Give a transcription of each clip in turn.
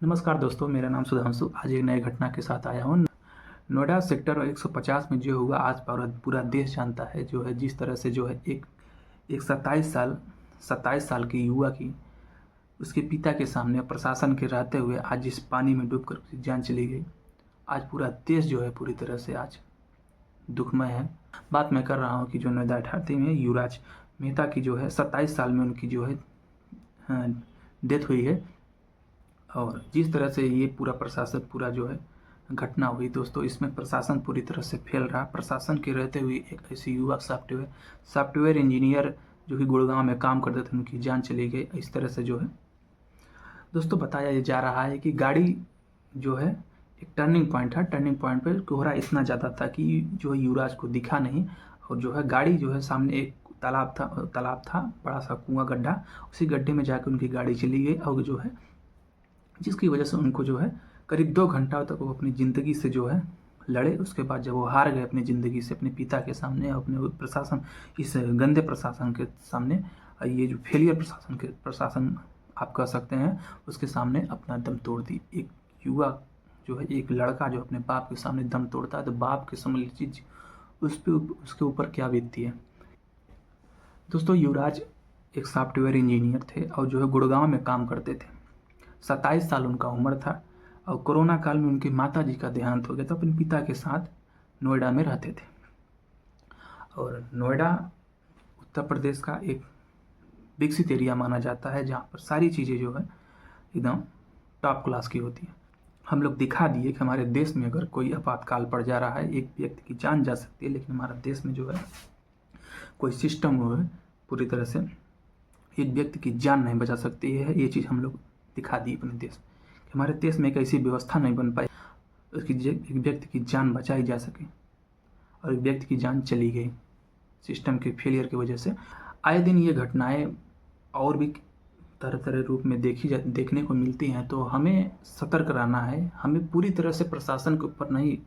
नमस्कार दोस्तों, मेरा नाम सुधांशु। आज एक नई घटना के साथ आया हूँ। नोएडा सेक्टर 150 में जो हुआ, आज पूरा देश जानता है। जो है जिस तरह से जो है एक 27 साल की युवा की उसके पिता के सामने प्रशासन के रहते हुए आज इस पानी में डूबकर उसकी जान चली गई। आज पूरा देश जो है पूरी तरह से आज दुखमय है। बात मैं कर रहा हूँ कि जो नोएडा अठारती में युवराज मेहता की जो है 27 साल में उनकी जो है डेथ हुई है। और जिस तरह से ये पूरा प्रशासन पूरा जो है घटना हुई दोस्तों, इसमें प्रशासन पूरी तरह से फेल रहा। प्रशासन के रहते हुए एक ऐसी युवा सॉफ्टवेयर इंजीनियर जो कि गुड़गांव में काम करते थे, उनकी जान चली गई। इस तरह से जो है दोस्तों बताया जा रहा है कि गाड़ी जो है एक टर्निंग पॉइंट है। टर्निंग पॉइंट पर कोहरा इतना ज़्यादा था कि जो है युवराज को दिखा नहीं। और जो है गाड़ी जो है सामने एक तालाब था, बड़ा सा कुआं गड्ढा, उसी गड्ढे में जाकर उनकी गाड़ी चली गई। और जो है जिसकी वजह से उनको जो है करीब 2 घंटा तक वो अपनी ज़िंदगी से जो है लड़े। उसके बाद जब वो हार गए अपनी ज़िंदगी से, अपने पिता के सामने, अपने प्रशासन, इस गंदे प्रशासन के सामने, ये जो फेलियर प्रशासन आप कह सकते हैं, उसके सामने अपना दम तोड़ दी। एक युवा जो है, एक लड़का जो अपने बाप के सामने दम तोड़ता है तो बाप के समझ चीज उसके ऊपर क्या बीतती है। दोस्तों, युवराज एक सॉफ्टवेयर इंजीनियर थे और जो है गुड़गांव में काम करते थे। 27 साल उनका उम्र था और कोरोना काल में उनकी माता जी का देहांत हो गया। तो अपने पिता के साथ नोएडा में रहते थे। और नोएडा उत्तर प्रदेश का एक विकसित एरिया माना जाता है, जहाँ पर सारी चीज़ें जो है एकदम टॉप क्लास की होती है। हम लोग दिखा दिए कि हमारे देश में अगर कोई आपातकाल पड़ जा रहा है, एक व्यक्ति की जान जा सकती है, लेकिन हमारे देश में जो है कोई सिस्टम जो है पूरी तरह से एक व्यक्ति की जान नहीं बचा सकती है। ये चीज़ हम लोग दिखा दी अपने देश कि हमारे देश में एक ऐसी व्यवस्था नहीं बन पाई उसकी एक व्यक्ति की जान बचाई जा सके, और एक व्यक्ति की जान चली गई सिस्टम के फेलियर की वजह से। आए दिन ये घटनाएं और भी तरह तरह रूप में देखने को मिलती हैं। तो हमें सतर्क रहना है। हमें पूरी तरह से प्रशासन के ऊपर नहीं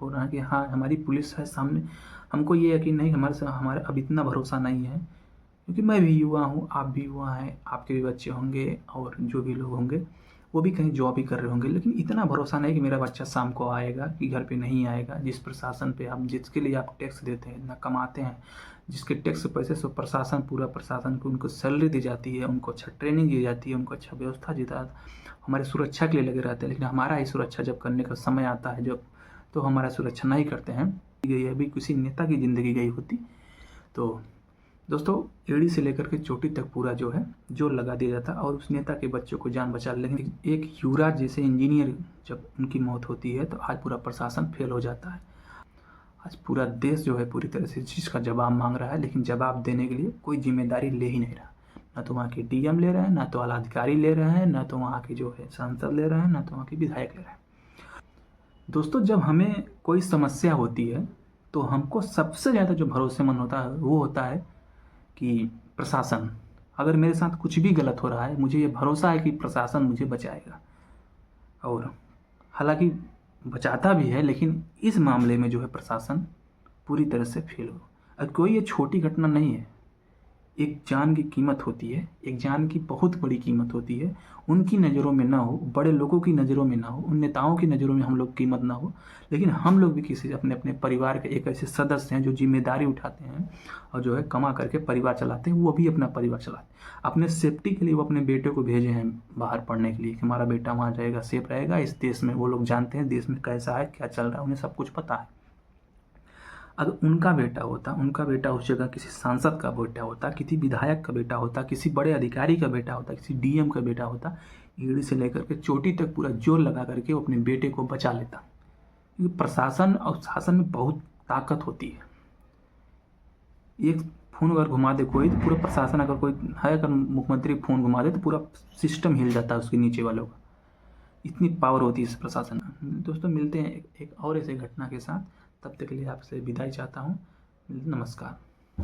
हो रहा है कि हाँ हमारी पुलिस है सामने, हमको ये यकीन नहीं, हमारे अब इतना भरोसा नहीं है। क्योंकि मैं भी युवा हूँ, आप भी युवा हैं, आपके भी बच्चे होंगे और जो भी लोग होंगे वो भी कहीं जॉब ही कर रहे होंगे, लेकिन इतना भरोसा नहीं कि मेरा बच्चा शाम को आएगा कि घर पे नहीं आएगा। जिस प्रशासन पे आप, जिसके लिए आप टैक्स देते हैं, इतना कमाते हैं, जिसके टैक्स के पैसे से प्रशासन, पूरा प्रशासन को उनको सैलरी दी जाती है, उनको अच्छा ट्रेनिंग दी जाती है, उनको अच्छा व्यवस्था देता है, हमारे सुरक्षा के लिए लगे रहते हैं। लेकिन हमारा ही सुरक्षा जब करने का समय आता है जब, तो हमारा सुरक्षा नहीं करते हैं। ये अभी किसी नेता की ज़िंदगी गई होती। तो दोस्तों, एड़ी से लेकर के चोटी तक पूरा जो है जोर लगा दिया जाता है और उस नेता के बच्चों को जान बचा। लेकिन एक युवराज जैसे इंजीनियर जब उनकी मौत होती है तो आज पूरा प्रशासन फेल हो जाता है। आज पूरा देश जो है पूरी तरह से चीज़ का जवाब मांग रहा है, लेकिन जवाब देने के लिए कोई जिम्मेदारी ले ही नहीं रहा। ना तो वहाँ के डीएम ले रहे हैं, ना तो आला अधिकारी ले रहे हैं, ना तो वहाँ के जो है सांसद ले रहे हैं, ना तो वहाँ के विधायक ले रहे हैं। दोस्तों, जब हमें कोई समस्या होती है तो हमको सबसे ज़्यादा जो भरोसेमंद होता है वो होता है कि प्रशासन। अगर मेरे साथ कुछ भी गलत हो रहा है, मुझे ये भरोसा है कि प्रशासन मुझे बचाएगा। और हालांकि बचाता भी है, लेकिन इस मामले में जो है प्रशासन पूरी तरह से फेल हो। अब कोई ये छोटी घटना नहीं है, एक जान की कीमत होती है, एक जान की बहुत बड़ी कीमत होती है। उनकी नज़रों में ना हो, बड़े लोगों की नज़रों में ना हो, उन नेताओं की नज़रों में हम लोग कीमत ना हो, लेकिन हम लोग भी किसी अपने अपने परिवार के एक ऐसे सदस्य हैं जो जिम्मेदारी उठाते हैं और जो है कमा करके परिवार चलाते हैं। वो भी अपना परिवार चलाते हैं। अपने सेफ्टी के लिए वो अपने बेटे को भेजे हैं बाहर पढ़ने के लिए कि हमारा बेटा वहाँ रहेगा, सेफ रहेगा इस देश में। वो लोग जानते हैं देश में कैसा है, क्या चल रहा है, उन्हें सब कुछ पता है। अगर उनका बेटा उस जगह किसी सांसद का बेटा होता, किसी विधायक का बेटा होता, किसी बड़े अधिकारी का बेटा होता, किसी डीएम का बेटा होता, एड़ी से लेकर के चोटी तक पूरा जोर लगा करके वो अपने बेटे को बचा लेता। क्योंकि प्रशासन और शासन में बहुत ताकत होती है। एक फ़ोन अगर घुमा दे कोई, तो पूरा प्रशासन, अगर कोई है, अगर मुख्यमंत्री फ़ोन घुमा दे तो पूरा सिस्टम हिल जाता है उसके नीचे वालों का। इतनी पावर होती है इस प्रशासन में। दोस्तों, मिलते हैं एक और ऐसे घटना के साथ। तब तक के लिए आपसे विदाई चाहता हूँ। नमस्कार।